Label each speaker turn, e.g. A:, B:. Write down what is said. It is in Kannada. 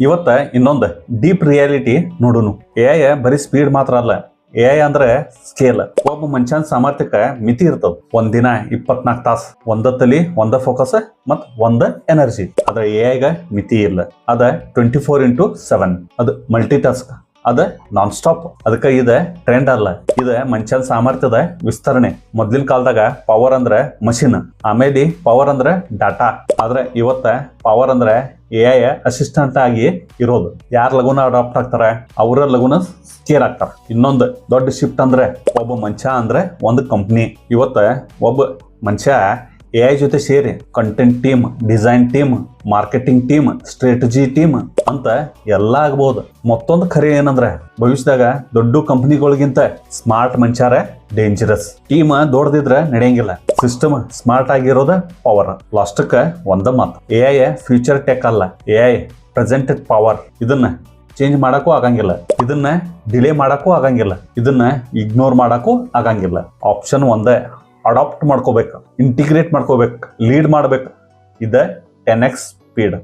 A: ಇವತ್ತ ಇನ್ನೊಂದು ಡೀಪ್ ರಿಯಾಲಿಟಿ ನೋಡುನು. ಎಐ ಬರೀ ಸ್ಪೀಡ್ ಮಾತ್ರ ಅಲ್ಲ, ಎಐ ಅಂದ್ರೆ ಸ್ಕೇಲ್. ಒಬ್ಬ ಮನುಷ್ಯನ ಸಾಮರ್ಥ್ಯಕ್ಕೆ ಮಿತಿ ಇರ್ತದ. ಒಂದಿನ 24 ತಾಸು ಒಂದತ್ತಲಿ ಒಂದ ಫೋಕಸ್ ಮತ್ ಒಂದ ಎನರ್ಜಿ. ಆದ್ರೆ ಎಐಗ ಮಿತಿ ಇಲ್ಲ. ಅದ 24x7. ಅದು ಮಲ್ಟಿ ಟಾಸ್ಕ್, ಅದ ನಾನ್ ಸ್ಟಾಪ್. ಅದಕ್ಕ ಇದ ಟ್ರೆಂಡ್ ಅಲ್ಲ, ಇದ ಮನುಷ್ಯನ ಸಾಮರ್ಥ್ಯದ ವಿಸ್ತರಣೆ. ಮೊದ್ಲಿನ ಕಾಲದಾಗ ಪವರ್ ಅಂದ್ರೆ ಮಷಿನ್, ಆಮೇಲೆ ಪವರ್ ಅಂದ್ರೆ ಡಾಟಾ. ಆದ್ರೆ ಇವತ್ತ ಪವರ್ ಅಂದ್ರೆ ಎಐ ಅಸಿಸ್ಟೆಂಟ್ ಆಗಿ ಇರೋದು. ಯಾರು ಲಗುನ ಅಡಾಪ್ಟ್ ಆಗ್ತಾರ ಅವರ ಲಗುನ ಸ್ಕೇಲ್ ಆಗ್ತಾರ. ಇನ್ನೊಂದು ದೊಡ್ಡ ಶಿಫ್ಟ್ ಅಂದ್ರೆ ಒಬ್ಬ ಮನುಷ್ಯ ಅಂದ್ರೆ ಒಂದು ಕಂಪ್ನಿ. ಇವತ್ತ ಒಬ್ಬ ಮನುಷ್ಯ ಎಐ ಜೊತೆ ಸೇರಿ content team, design team, marketing team, strategy team ಅಂತ ಎಲ್ಲ ಆಗ್ಬಹುದು. ಮತ್ತೊಂದು ಖರೆ ಏನಂದ್ರೆ ಭವಿಷ್ಯದಾಗ ದೊಡ್ಡ ಕಂಪನಿಗಳಿಗಿಂತ ಸ್ಮಾರ್ಟ್ ಮನುಷ್ಯರ ಡೇಂಜರಸ್. ಟೀಮ್ ದೊಡ್ಡದಿದ್ರೆ ನಡೆಯಂಗಿಲ್ಲ, ಸಿಸ್ಟಮ್ ಸ್ಮಾರ್ಟ್ ಆಗಿರೋದ ಪವರ್. ಲಾಸ್ಟಕ್ಕ ಒಂದ ಮಾತು, ಎಐ ಫ್ಯೂಚರ್ ಟೆಕ್ ಅಲ್ಲ, ಎಐ ಪ್ರೆಸೆಂಟೆಡ್ ಪವರ್. ಇದನ್ನ ಚೇಂಜ್ ಮಾಡಕ್ಕೂ ಆಗಂಗಿಲ್ಲ, ಇದನ್ನ ಡಿಲೇ ಮಾಡಕ್ಕೂ ಆಗಂಗಿಲ್ಲ, ಇದನ್ನ ಇಗ್ನೋರ್ ಮಾಡಕ್ಕೂ ಆಗಂಗಿಲ್ಲ. ಆಪ್ಷನ್ ಒಂದೇ, ಅಡಾಪ್ಟ್ ಮಾಡ್ಕೋಬೇಕು, ಇಂಟಿಗ್ರೇಟ್ ಮಾಡ್ಕೋಬೇಕು, ಲೀಡ್ ಮಾಡ್ಬೇಕು. ಇದ 10x ಸ್ಪೀಡ್.